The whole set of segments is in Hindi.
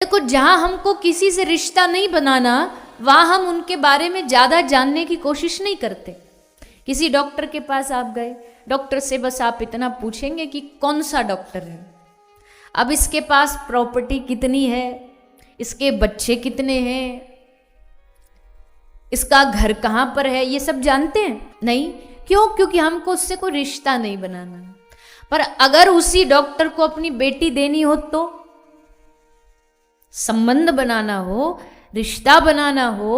देखो, जहां हमको किसी से रिश्ता नहीं बनाना, वहां हम उनके बारे में ज्यादा जानने की कोशिश नहीं करते। किसी डॉक्टर के पास आप गए, डॉक्टर से बस आप इतना पूछेंगे कि कौन सा डॉक्टर है, अब इसके पास प्रॉपर्टी कितनी है, इसके बच्चे कितने हैं, इसका घर कहाँ पर है, ये सब जानते हैं? नहीं। क्यों? क्योंकि हमको उससे कोई रिश्ता नहीं बनाना। पर अगर उसी डॉक्टर को अपनी बेटी देनी हो, तो संबंध बनाना हो, रिश्ता बनाना हो,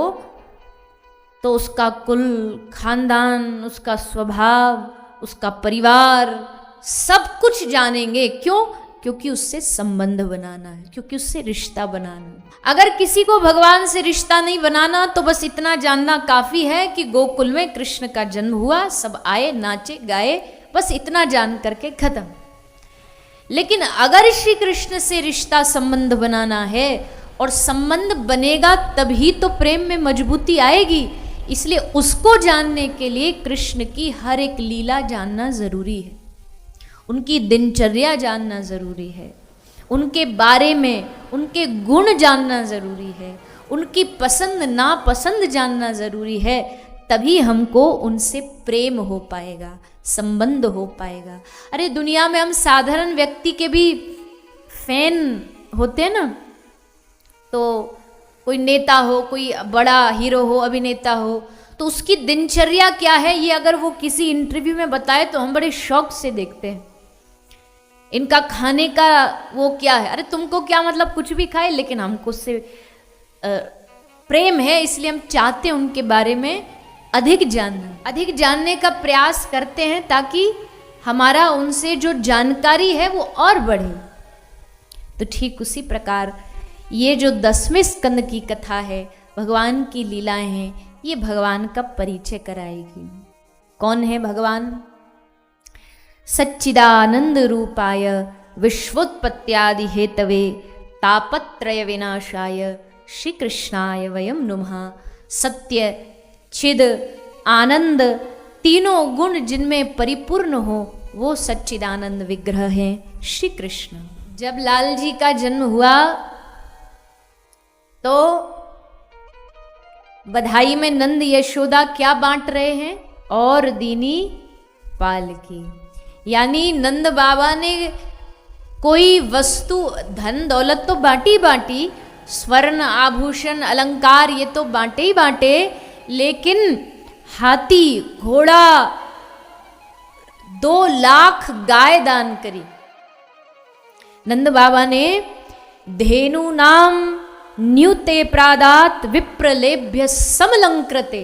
तो उसका कुल, खानदान, उसका स्वभाव, उसका परिवार, सब कुछ जानेंगे। क्यों? क्योंकि उससे संबंध बनाना है, क्योंकि उससे रिश्ता बनाना है। अगर किसी को भगवान से रिश्ता नहीं बनाना, तो बस इतना जानना काफी है कि गोकुल में कृष्ण का जन्म हुआ, सब आए, नाचे गाए, बस इतना जान करके खत्म। लेकिन अगर श्री कृष्ण से रिश्ता संबंध बनाना है, और संबंध बनेगा तभी तो प्रेम में मजबूती आएगी, इसलिए उसको जानने के लिए कृष्ण की हर एक लीला जानना जरूरी है, उनकी दिनचर्या जानना जरूरी है, उनके बारे में उनके गुण जानना जरूरी है, उनकी पसंद नापसंद जानना जरूरी है। तभी हमको उनसे प्रेम हो पाएगा, संबंध हो पाएगा। अरे दुनिया में हम साधारण व्यक्ति के भी फैन होते हैं ना, तो कोई नेता हो, कोई बड़ा हीरो हो, अभिनेता हो, तो उसकी दिनचर्या क्या है, ये अगर वो किसी इंटरव्यू में बताए तो हम बड़े शौक से देखते हैं। इनका खाने का वो क्या है, अरे तुमको क्या मतलब, कुछ भी खाए, लेकिन हमको उससे प्रेम है, इसलिए हम चाहते हैं उनके बारे में अधिक जानने का प्रयास करते हैं, ताकि हमारा उनसे जो जानकारी है वो और बढ़े। तो ठीक उसी प्रकार ये जो 10वें स्कंद की कथा है, भगवान की लीलाएं हैं, ये भगवान का परिचय कराएगी। कौन है भगवान? सच्चिदानंद रूपाय विश्वोत्पत्त्यादि हेतवे तापत्रय विनाशाय श्री कृष्णाय वयम नुमः। सत्य, चिद, आनंद, तीनों गुण जिनमें परिपूर्ण हो, वो सच्चिदानंद विग्रह है श्री कृष्ण। जब लाल जी का जन्म हुआ तो बधाई में नंद यशोदा क्या बांट रहे हैं? और दीनी पालकी। यानी नंद बाबा ने कोई वस्तु, धन दौलत तो बांटी, स्वर्ण आभूषण अलंकार ये तो बांटे ही बांटे, लेकिन हाथी, घोड़ा, 2 लाख गाय दान करी। नंद बाबा ने धेनु नाम न्यूते प्रादात विप्रलेभ्य समलंकृते।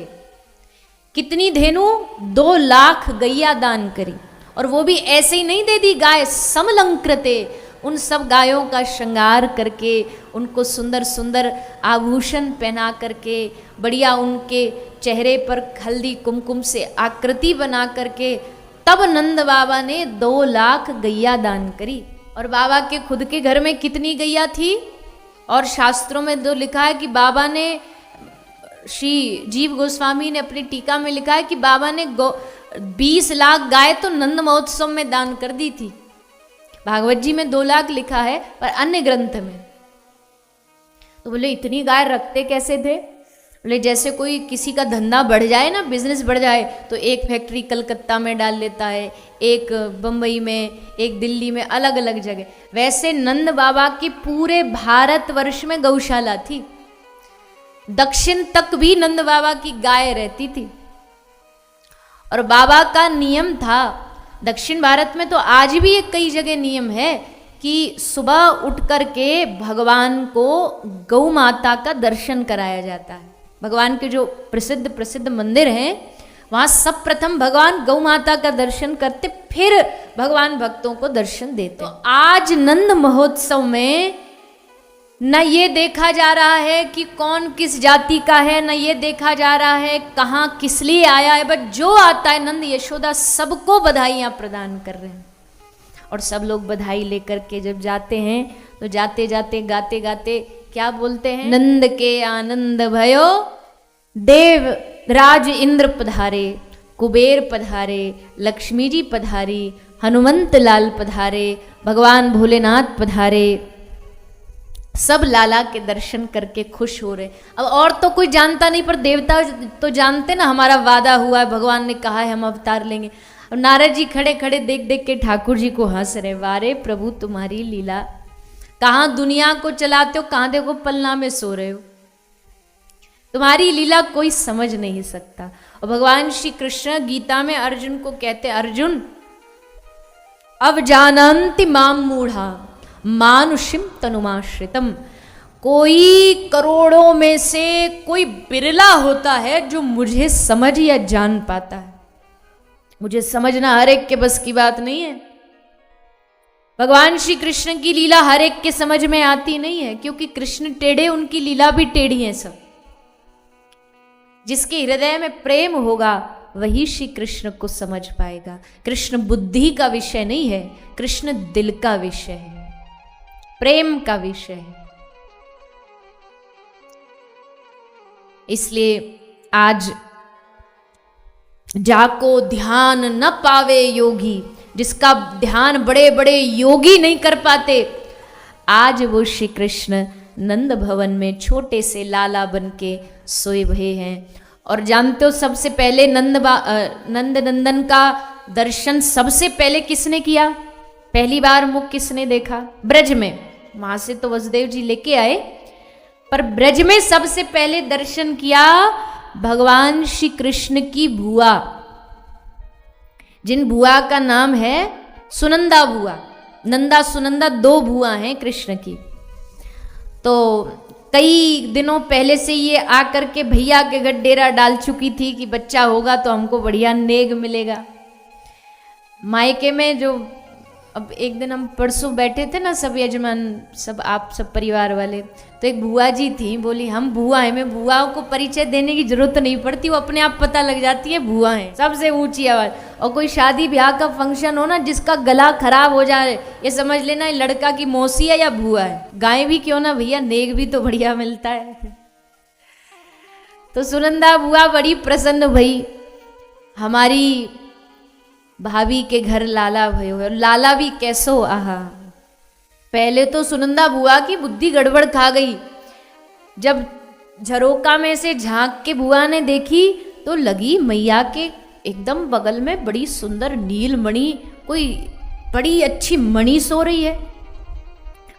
कितनी धेनु? 2 लाख गैया दान करी, और वो भी ऐसे ही नहीं दे दी गाय, समलंकृते। उन सब गायों का श्रृंगार करके, उनको सुंदर सुंदर आभूषण पहना करके, बढ़िया उनके चेहरे पर हल्दी कुमकुम से आकृति बना करके, तब नंद बाबा ने 2 लाख गैया दान करी। और बाबा के खुद के घर में कितनी गैया थी? और शास्त्रों में तो लिखा है कि बाबा ने, श्री जीव गोस्वामी ने अपनी टीका में लिखा है कि बाबा ने 20 लाख गाय तो नंद महोत्सव में दान कर दी थी। भागवत जी में 2 लाख लिखा है, पर अन्य ग्रंथ में तो बोले इतनी गाय रखते कैसे थे? बोले जैसे कोई किसी का धंधा बढ़ जाए ना, बिजनेस बढ़ जाए, तो एक फैक्ट्री कलकत्ता में डाल लेता है, एक बम्बई में, एक दिल्ली में, अलग अलग जगह। वैसे नंद बाबा के पूरे भारतवर्ष में गौशाला थी, दक्षिण तक भी नंद बाबा की गाय रहती थी। और बाबा का नियम था, दक्षिण भारत में तो आज भी एक कई जगह नियम है कि सुबह उठ करके भगवान को गौ माता का दर्शन कराया जाता है। भगवान के जो प्रसिद्ध मंदिर हैं, वहाँ सब प्रथम भगवान गौ माता का दर्शन करते, फिर भगवान भक्तों को दर्शन देते। तो आज नंद महोत्सव में न ये देखा जा रहा है कि कौन किस जाति का है, न ये देखा जा रहा है कहाँ किस लिए आया है, बट जो आता है नंद यशोदा सबको बधाइयाँ प्रदान कर रहे हैं। और सब लोग बधाई लेकर के जब जाते हैं, तो जाते जाते गाते गाते क्या बोलते हैं? नंद के आनंद भयो देव राज इंद्र पधारे, कुबेर पधारे, लक्ष्मी जी पधारी, हनुमंत लाल पधारे, भगवान भोलेनाथ पधारे, सब लाला के दर्शन करके खुश हो रहे। अब और तो कोई जानता नहीं, पर देवता तो जानते ना, हमारा वादा हुआ है, भगवान ने कहा है हम अवतार लेंगे। और नारद जी खड़े खड़े देख देख के ठाकुर जी को हंस रहे, वारे प्रभु तुम्हारी लीला, कहाँ दुनिया को चलाते हो, कहाँ देखो पलना में सो रहे हो, तुम्हारी लीला कोई समझ नहीं सकता। और भगवान श्री कृष्ण गीता में अर्जुन को कहते, अर्जुन अब जानन्ति माम मूढ़ा मानुषिम तनुमाश्रितम, कोई करोड़ों में से कोई बिरला होता है जो मुझे समझ या जान पाता है। मुझे समझना हर एक के बस की बात नहीं है। भगवान श्री कृष्ण की लीला हर एक के समझ में आती नहीं है, क्योंकि कृष्ण टेढ़े, उनकी लीला भी टेढ़ी है सब। जिसके हृदय में प्रेम होगा वही श्री कृष्ण को समझ पाएगा। कृष्ण बुद्धि का विषय नहीं है, कृष्ण दिल का विषय है, प्रेम का विषय है। इसलिए आज जाको ध्यान न पावे योगी, जिसका ध्यान बड़े बड़े योगी नहीं कर पाते, आज वो श्री कृष्ण नंद भवन में छोटे से लाला बन के सोए भये हैं। और जानते हो सबसे पहले नंद नंदन का दर्शन सबसे पहले किसने किया? पहली बार मुख किसने देखा? ब्रज में। वहां से तो वसुदेव जी लेके आए, पर ब्रज में सबसे पहले दर्शन किया भगवान श्री कृष्ण की बुआ, जिन बुआ का नाम है सुनंदा बुआ। नंदा सुनंदा दो बुआ हैं कृष्ण की। तो कई दिनों पहले से ये आकर के भैया के घर डेरा डाल चुकी थी कि बच्चा होगा तो हमको बढ़िया नेग मिलेगा। मायके में जो, अब एक दिन हम परसों बैठे थे ना सब यजमान, सब आप सब परिवार वाले, तो एक बुआ जी थी, बोली हम बुआ हैं। मैं बुआओं को परिचय देने की जरूरत नहीं पड़ती, वो अपने आप पता लग जाती है बुआ हैं, सबसे ऊंची आवाज। और कोई शादी ब्याह का फंक्शन हो ना, जिसका गला खराब हो जाए, ये समझ लेना ये लड़का की मौसी है या बुआ है। गाय भी क्यों ना भैया, नेग भी तो बढ़िया मिलता है। तो सुनंदा बुआ बड़ी प्रसन्न भई, हमारी भाभी के घर लाला भयो है। लाला भी कैसो, आहा। पहले तो सुनंदा बुआ की बुद्धि गड़बड़ खा गई। जब झरोका में से झांक के बुआ ने देखी तो लगी मैया के एकदम बगल में बड़ी सुंदर नीलमणि, कोई बड़ी अच्छी मणि सो रही है।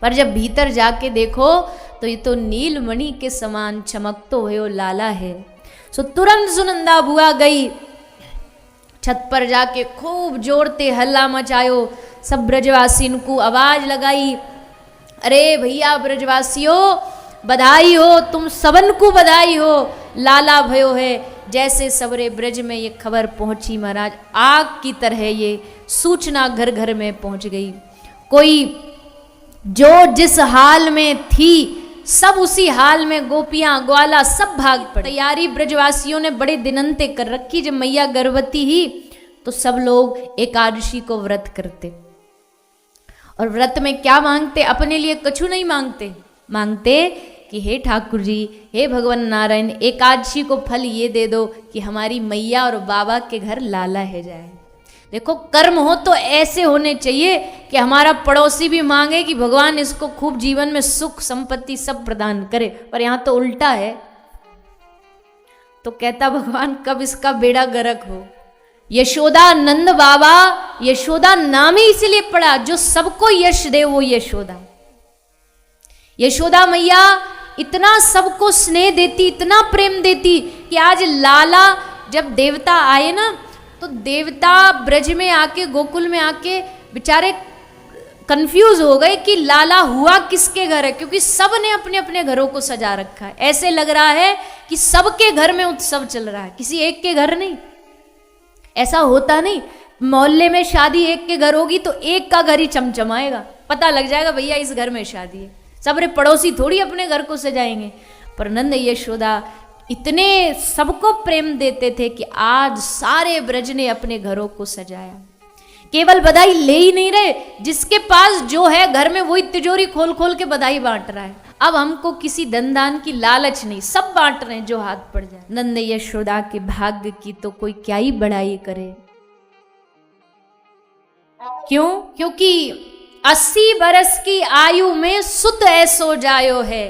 पर जब भीतर जाके देखो तो ये तो नीलमणि के समान चमकतो भयो लाला है। सो तुरंत सुनंदा बुआ गई, छत पर जाके खूब जोरते हल्ला मचायो। सब ब्रजवासी को आवाज लगाई, अरे भैया ब्रजवासियों बधाई हो, तुम सबन को बधाई हो, लाला भयो है। जैसे सबरे ब्रज में ये खबर पहुंची महाराज, आग की तरह ये सूचना घर घर में पहुंच गई। कोई जो जिस हाल में थी सब उसी हाल में, गोपियां ग्वाला सब भाग पड़े। तैयारी ब्रजवासियों ने बड़े दिनंते कर रखी। जब मैया गर्भवती ही तो सब लोग एकादशी को व्रत करते, और व्रत में क्या मांगते? अपने लिए कछु नहीं मांगते, मांगते कि हे ठाकुर जी, हे भगवान नारायण, एकादशी को फल ये दे दो कि हमारी मैया और बाबा के घर लाला है जाए। देखो कर्म हो तो ऐसे होने चाहिए कि हमारा पड़ोसी भी मांगे कि भगवान इसको खूब जीवन में सुख संपत्ति सब प्रदान करे। पर यहां तो उल्टा है। तो कहता भगवान कब इसका बेड़ा गर्क हो। यशोदा नंद बाबा, यशोदा नाम ही इसलिए पड़ा जो सबको यश दे, वो यशोदा। यशोदा मैया इतना सबको स्नेह देती, इतना प्रेम देती कि आज लाला, जब देवता आए ना, तो देवता ब्रज में आके, गोकुल में आके बेचारे कंफ्यूज हो गए कि लाला हुआ किसके घर है, क्योंकि सब ने अपने अपने घरों को सजा रखा है। ऐसे लग रहा है कि सबके घर में उत्सव चल रहा है, किसी एक के घर नहीं। ऐसा होता नहीं। मोहल्ले में शादी एक के घर होगी तो एक का घर ही चमचमाएगा, पता लग जाएगा भैया इस घर में शादी है। सबरे पड़ोसी थोड़ी अपने घर को सजाएंगे। पर नंद यशोदा इतने सबको प्रेम देते थे कि आज सारे ब्रज ने अपने घरों को सजाया। केवल बधाई ले ही नहीं रहे, जिसके पास जो है घर में वही तिजोरी खोल खोल के बधाई बांट रहा है। अब हमको किसी धन की लालच नहीं, सब बांट रहे हैं जो हाथ पड़ जाए। नंद यशोदा के भाग्य की तो कोई क्या ही बड़ाई करे। क्यों? क्योंकि 80 बरस की आयु में सुत ऐसो जायो है,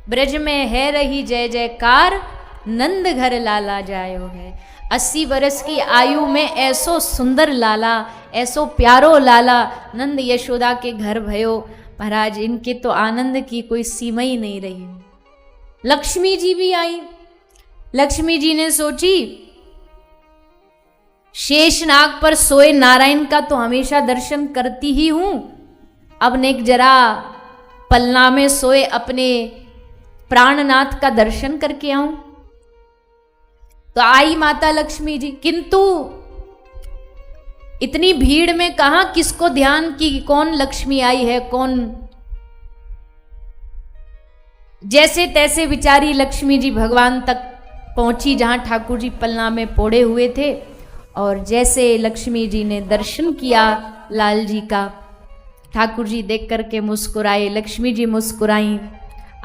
ब्रज में है रही जय जयकार, नंद घर लाला जायो है। 80 बरस की आयु में ऐसो सुंदर लाला, ऐसो प्यारो लाला नंद यशोदा के घर भयो। महाराज इनके तो आनंद की कोई सीमा ही नहीं रही। लक्ष्मी जी भी आई। लक्ष्मी जी ने सोची शेषनाग पर सोए नारायण का तो हमेशा दर्शन करती ही हूं, अब नेक जरा पलना में सोए अपने प्राणनाथ का दर्शन करके आऊं। तो आई माता लक्ष्मी जी, किंतु इतनी भीड़ में कहां किसको ध्यान की कौन लक्ष्मी आई है कौन। जैसे तैसे बिचारी लक्ष्मी जी भगवान तक पहुंची जहां ठाकुर जी पलना में पोड़े हुए थे, और जैसे लक्ष्मी जी ने दर्शन किया लाल जी का, ठाकुर जी देख करके मुस्कुराए, लक्ष्मी जी मुस्कुराई।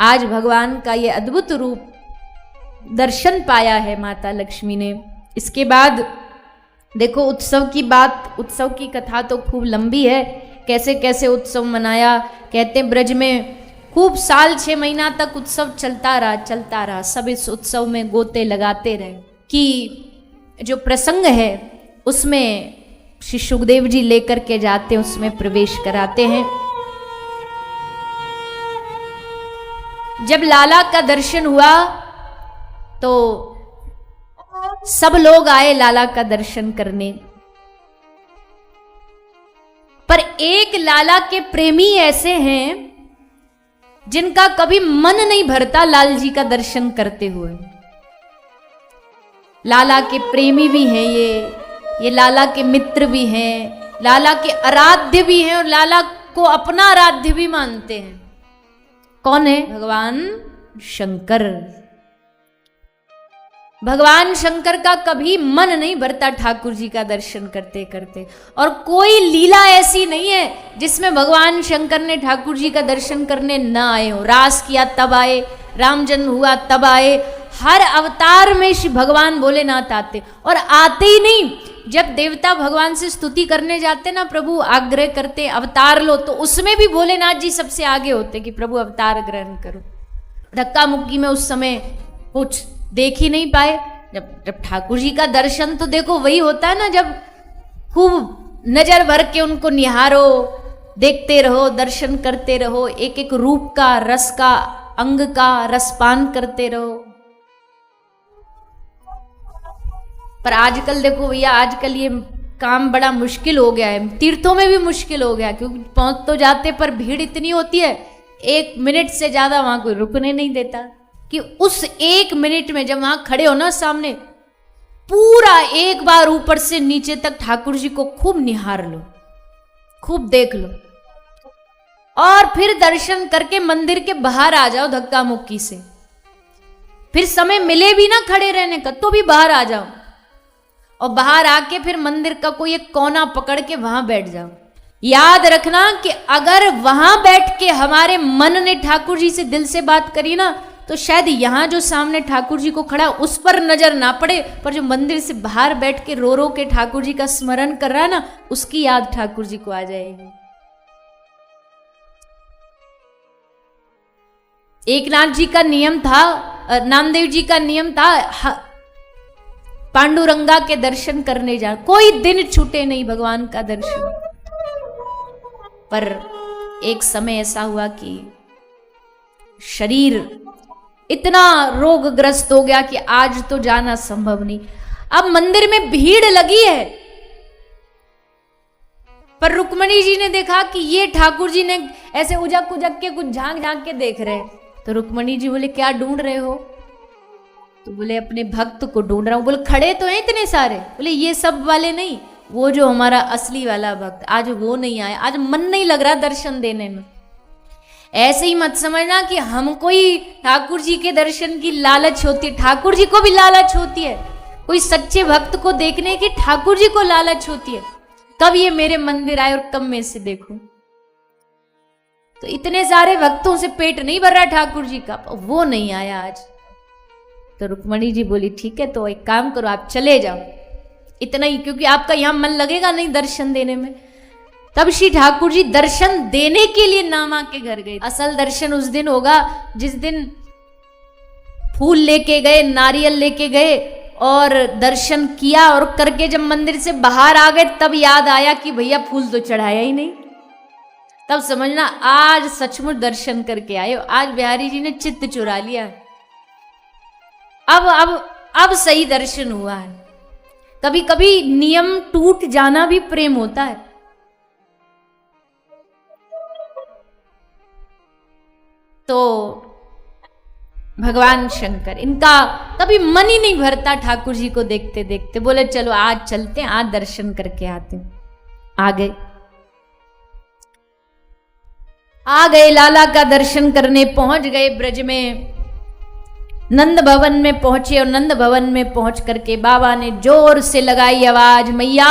आज भगवान का ये अद्भुत रूप दर्शन पाया है माता लक्ष्मी ने। इसके बाद देखो उत्सव की बात, उत्सव की कथा तो खूब लंबी है, कैसे कैसे उत्सव मनाया। कहते हैं ब्रज में खूब साल 6 महीना तक उत्सव चलता रहा। सब इस उत्सव में गोते लगाते रहे कि जो प्रसंग है उसमें श्री सुखदेव जी लेकर के जाते हैं, उसमें प्रवेश कराते हैं। जब लाला का दर्शन हुआ तो सब लोग आए लाला का दर्शन करने, पर एक लाला के प्रेमी ऐसे हैं जिनका कभी मन नहीं भरता लाल जी का दर्शन करते हुए। लाला के प्रेमी भी हैं ये लाला के मित्र भी हैं, लाला के आराध्य भी हैं और लाला को अपना आराध्य भी मानते हैं। कौन है? भगवान शंकर। भगवान शंकर का कभी मन नहीं भरता ठाकुर जी का दर्शन करते करते, और कोई लीला ऐसी नहीं है जिसमें भगवान शंकर ने ठाकुर जी का दर्शन करने न आए हो। रास किया तब आए, राम जन्म हुआ तब आए, हर अवतार में श्री भगवान भोलेनाथ आते। और आते ही नहीं, जब देवता भगवान से स्तुति करने जाते ना, प्रभु आग्रह करते अवतार लो, तो उसमें भी भोलेनाथ जी सबसे आगे होते कि प्रभु अवतार ग्रहण करो। धक्का मुक्की में उस समय कुछ देख ही नहीं पाए। जब ठाकुर जी का दर्शन तो देखो वही होता है ना, जब खूब नजर भर के उनको निहारो, देखते रहो, दर्शन करते रहो, एक एक रूप का, रस का, अंग का रसपान करते रहो। पर आजकल देखो भैया, आजकल ये काम बड़ा मुश्किल हो गया है, तीर्थों में भी मुश्किल हो गया, क्योंकि पहुंच तो जाते पर भीड़ इतनी होती है, 1 मिनट से ज्यादा वहां कोई रुकने नहीं देता। कि उस 1 मिनट में जब वहां खड़े हो ना सामने, पूरा एक बार ऊपर से नीचे तक ठाकुर जी को खूब निहार लो, खूब देख लो, और फिर दर्शन करके मंदिर के बाहर आ जाओ धक्का मुक्की से। फिर समय मिले भी ना खड़े रहने का तो भी बाहर आ जाओ, और बाहर आके फिर मंदिर का कोई एक कोना पकड़ के वहां बैठ जाओ। याद रखना कि अगर वहां बैठ के हमारे मन ने ठाकुर जी से दिल से बात करी ना, तो शायद यहाँ जो सामने ठाकुर जी को खड़ा उस पर नजर ना पड़े, पर जो मंदिर से बाहर बैठ के रो रो के ठाकुर जी का स्मरण कर रहा है ना, उसकी याद ठाकुर जी को आ जाएगी। एकनाथ जी का नियम था, नामदेव जी का नियम था, पांडुरंगा के दर्शन करने जा, कोई दिन छूटे नहीं भगवान का दर्शन। पर एक समय ऐसा हुआ कि शरीर इतना रोगग्रस्त हो गया कि आज तो जाना संभव नहीं। अब मंदिर में भीड़ लगी है, पर रुक्मणी जी ने देखा कि ये ठाकुर जी ने ऐसे उजक उजक के कुछ झांक झांक के देख रहे। तो रुक्मणी जी बोले क्या ढूंढ रहे हो? तो बोले अपने भक्त को ढूंढ रहा हूं। बोले खड़े तो हैं इतने सारे? बोले ये सब वाले नहीं, वो जो हमारा असली वाला भक्त, आज वो नहीं आया, आज मन नहीं लग रहा दर्शन देने में। ऐसे ही मत समझना कि हमको ही ठाकुर जी के दर्शन की लालच होती है, ठाकुर जी को भी लालच होती है। कोई सच्चे भक्त को देखने की ठाकुर जी को लालच होती है, कब ये मेरे मंदिर आए और कब मैं इसे देखूं। तो इतने सारे भक्तों से पेट नहीं भर रहा ठाकुर जी का, वो नहीं आया आज। तो रुक्मणी जी बोली ठीक है, तो एक काम करो, आप चले जाओ, इतना ही, क्योंकि आपका यहां मन लगेगा नहीं दर्शन देने में। तब श्री ठाकुर जी दर्शन देने के लिए नामा के घर गए। असल दर्शन उस दिन होगा जिस दिन फूल लेके गए, नारियल लेके गए और दर्शन किया, और करके जब मंदिर से बाहर आ गए तब याद आया कि भैया फूल तो चढ़ाया ही नहीं। तब समझना आज सचमुच दर्शन करके आए हो, आज बिहारी जी ने चित्त चुरा लिया। अब सही दर्शन हुआ है। कभी कभी नियम टूट जाना भी प्रेम होता है। तो भगवान शंकर, इनका कभी मन ही नहीं भरता ठाकुर जी को देखते देखते। बोले चलो आज चलते हैं, आज दर्शन करके आते हैं। आ गए लाला का दर्शन करने, पहुंच गए ब्रज में, नंद भवन में पहुंचे। और नंद भवन में पहुंच करके बाबा ने जोर से लगाई आवाज, मैया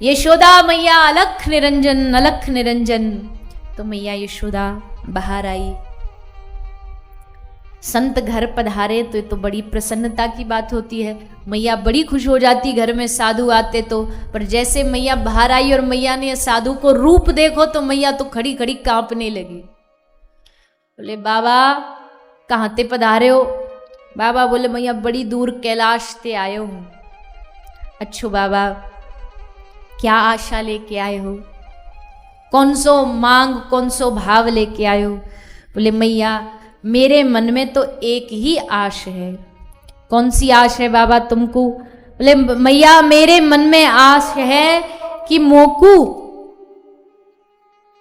यशोदा मैया अलख निरंजन, अलख निरंजन। तो मैया यशोदा बाहर आई। संत घर पधारे तो ये तो बड़ी प्रसन्नता की बात होती है। मैया बड़ी खुश हो जाती घर में साधु आते तो। पर जैसे मैया बाहर आई और मैया ने साधु को रूप देखो तो मैया तो खड़ी खड़ी कांपने लगी। बोले बाबा कहाँ ते पधारे हो? बाबा बोले मैया बड़ी दूर कैलाश ते आए हूँ। अच्छो बाबा क्या आशा लेके आए हो? कौन सो मांग, कौन सो भाव लेके आए हो? बोले मैया मेरे मन में तो एक ही आश है। कौन सी आश है बाबा तुमको? बोले मैया मेरे मन में आश है कि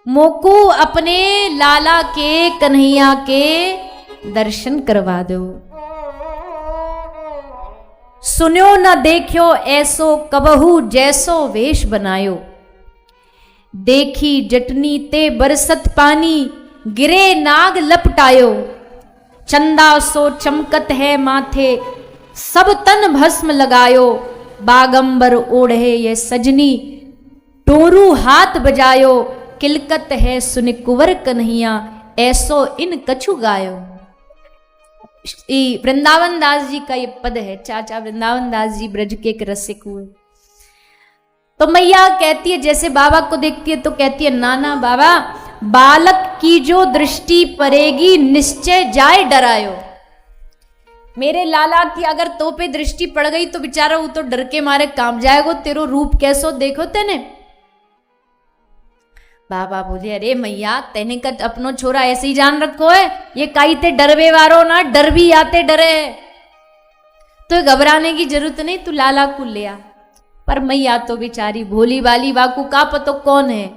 मोकू अपने लाला के, कन्हैया के दर्शन करवा दो। सुन्यो न देखियो ऐसो कबहू, जैसो वेश बनायो। देखी जटनी ते बरसत पानी, गिरे नाग लपटायो। चंदा सो चमकत है माथे, सब तन भस्म लगायो। बागंबर ओढ़े ये सजनी, टोरू हाथ बजायो। किलकत है सुन कुंवर कन्हैया, ऐसो इन कछु गायो। वृंदावन दास जी का ये पद है। चाचा वृंदावन दास जी ब्रज के एक रसिक हुए। तो मैया कहती है, जैसे बाबा को देखती है तो कहती है, नाना बाबा बालक की जो दृष्टि पड़ेगी, निश्चय जाए डरायो। मेरे लाला की अगर तो पे दृष्टि पड़ गई तो बेचारा वो तो डर के मारे कांप जाएगो। तेरो रूप कैसो देखो तेने। बाबा बोले अरे मैया तेने का अपनो छोरा ऐसे ही जान रखो है, ये काई ते डरवे वारो ना, डर भी आते डरे है, तो घबराने की जरूरत नहीं, तू लाला को ले आ। पर मैया तो बेचारी भोली वाली, वाकू का पतो कौन है,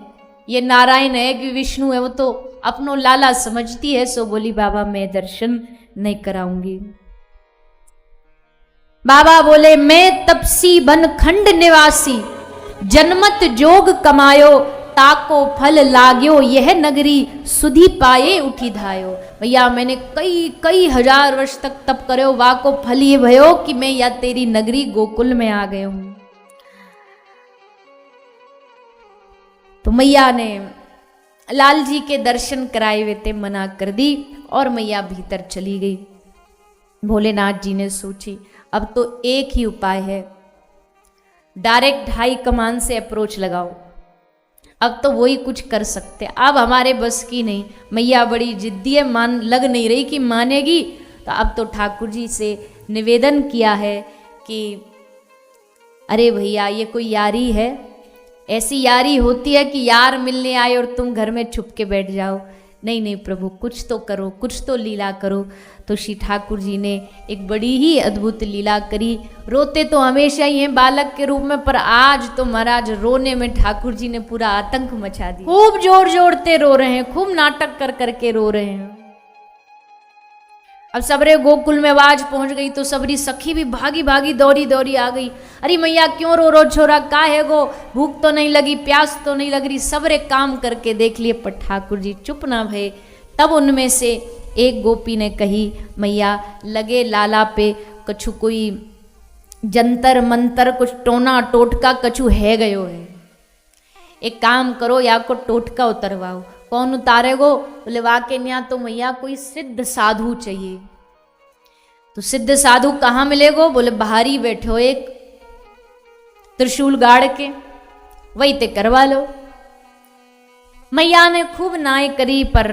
ये नारायण है कि विष्णु है, वो तो अपनो लाला समझती है। सो बोली बाबा मैं दर्शन नहीं कराऊंगी। बाबा बोले मैं तपसी बन खंड निवासी, जन्मत जोग कमायो। ताको फल लाग्यो यह नगरी, सुधी पाए उठी धायो। भैया मैंने कई हजार वर्ष तक तप करो, वाको फल ये भयो कि मैं या तेरी नगरी गोकुल में आ गए हूं। तो मैया ने लाल जी के दर्शन कराए हुए थे, मना कर दी और मैया भीतर चली गई। भोलेनाथ जी ने सोची अब तो एक ही उपाय है, डायरेक्ट हाई कमान से अप्रोच लगाओ। अब तो वही कुछ कर सकते, अब हमारे बस की नहीं। मैया बड़ी जिद्दी है, मान लग नहीं रही कि मानेगी। तो अब तो ठाकुर जी से निवेदन किया है कि अरे भैया ये कोई यारी है, ऐसी यारी होती है कि यार मिलने आए और तुम घर में छुप के बैठ जाओ। नहीं नहीं प्रभु कुछ तो करो, कुछ तो लीला करो। तो श्री ठाकुर जी ने एक बड़ी ही अद्भुत लीला करी। रोते तो हमेशा ही हैं बालक के रूप में, पर आज तो महाराज रोने में ठाकुर जी ने पूरा आतंक मचा दिया। खूब जोर जोड़ते रो रहे हैं, खूब नाटक कर करके रो रहे हैं। अब सबरे गोकुल में आवाज पहुंच गई तो सबरी सखी भी भागी भागी दौड़ी दौड़ी आ गई। अरे मैया क्यों रो रो छोरा, का है गो, भूख तो नहीं लगी, प्यास तो नहीं लग रही। सबरे काम करके देख लिए पर ठाकुर जी चुप ना भये। तब उनमें से एक गोपी ने कही मैया लगे लाला पे कछु कोई जंतर मंतर, कुछ टोना टोटका कछु है गयो है, एक काम करो या को टोटका उतरवाओ। कौन उतारेगो? बोले वाके न्या तो मैया कोई सिद्ध साधु चाहिए। तो सिद्ध साधु कहाँ मिलेगो? बोले बाहरी बैठो एक त्रिशूल गाड़ के, वही ते करवा लो। मैया ने खूब नाय करी, पर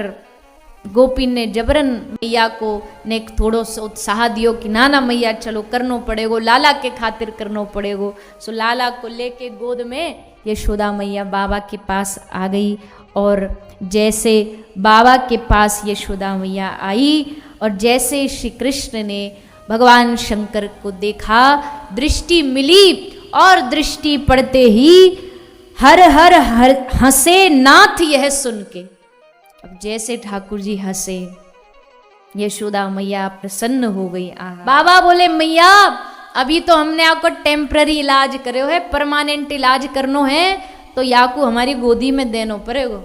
गोपी ने जबरन मैया को ने थोड़ो सो उत्साह दियो कि ना ना मैया चलो करनो पड़ेगो, लाला के खातिर करनो पड़ेगो। सो लाला को लेके गोद में यशोदा मैया बाबा के पास आ गई, और जैसे बाबा के पास यशोदा मैया आई और जैसे श्री कृष्ण ने भगवान शंकर को देखा, दृष्टि मिली, और दृष्टि पड़ते ही हर हर हर हंसे नाथ यह सुन के। अब जैसे ठाकुर जी हंसे, यशोदा मैया प्रसन्न हो गई। बाबा बोले मैया अभी तो हमने आपको टेम्पररी इलाज करे है, परमानेंट इलाज करनो है तो याकू हमारी गोदी में देनो पड़ेगो।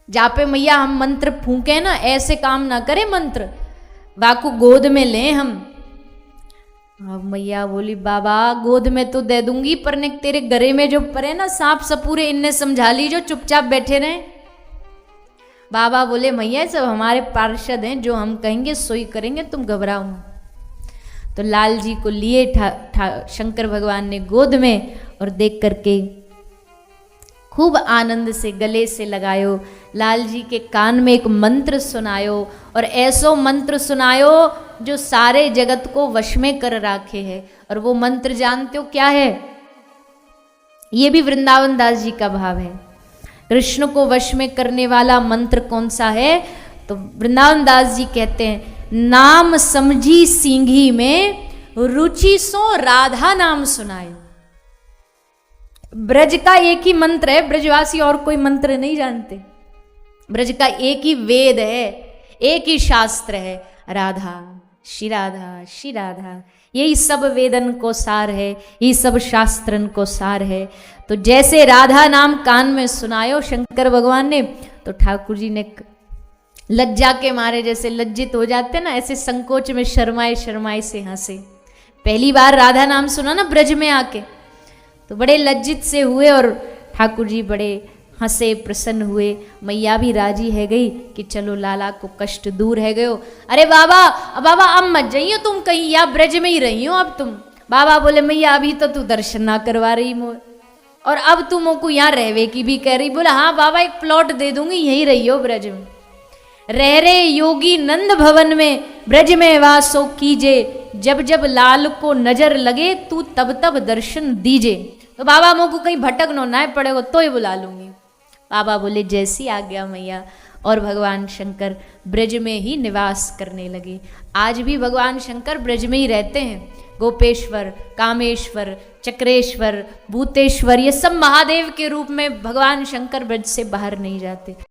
जहाँ पे मैया हम मंत्र फूके ना, ऐसे काम ना करे मंत्र, वाकू गोद में ले हम। अब मैया बोली बाबा गोद में तो दे दूंगी, पर ने तेरे गरे में जो परे ना सांप सपूरे, इनने समझा लीजो, चुपचाप बैठे रहे। बाबा बोले मैया सब हमारे पार्षद हैं, जो हम कहेंगे सोई करेंगे, तुम घबराओ मत। तो लाल जी को लिए शंकर भगवान ने गोद में, और देख करके खूब आनंद से गले से लगायो, लाल जी के कान में एक मंत्र सुनायो, और ऐसो मंत्र सुनायो जो सारे जगत को वश में कर राखे है। और वो मंत्र जानते हो क्या है? ये भी वृंदावन दास जी का भाव है। कृष्ण को वश में करने वाला मंत्र कौन सा है? तो वृंदावन दास जी कहते हैं, नाम समझी सींघी में रुचि सो राधा नाम सुनाए। ब्रज का एक ही मंत्र है, ब्रजवासी और कोई मंत्र नहीं जानते। ब्रज का एक ही वेद है, एक ही शास्त्र है, राधा श्री राधा श्री राधा। यही सब वेदन को सार है, यही सब शास्त्रन को सार है। तो जैसे राधा नाम कान में सुनायो शंकर भगवान ने, तो ठाकुर जी ने लज्जा के मारे जैसे लज्जित हो जाते ना, ऐसे संकोच में शर्माए शर्माए से हंसे। पहली बार राधा नाम सुना ना ब्रज में आके, तो बड़े लज्जित से हुए, और ठाकुर जी बड़े हंसे प्रसन्न हुए। मैया भी राजी है गई कि चलो लाला को कष्ट दूर है गयो। अरे बाबा बाबा अब मत जाइयो तुम कहीं, या ब्रज में ही रही हो अब तुम। बाबा बोले मैया अभी तो तू दर्शन ना करवा रही मोर, और अब तुम को यहाँ रहवे की भी कह रही। बोला हाँ बाबा एक प्लॉट दे दूंगी, यहीं रहियो ब्रज में। रह रे योगी नंद भवन में, ब्रज में वासो कीजे, जब जब लाल को नजर लगे तू तब तब दर्शन दीजे। तो बाबा मोको कहीं भटकनो ना पड़ेगा तो ही बुला लूंगी। बाबा बोले जैसी आज्ञा मैया। और भगवान शंकर ब्रज में ही निवास करने लगे। आज भी भगवान शंकर ब्रज में ही रहते हैं। गोपेश्वर, कामेश्वर, चक्रेश्वर, भूतेश्वर, ये सब महादेव के रूप में भगवान शंकर ब्रज से बाहर नहीं जाते।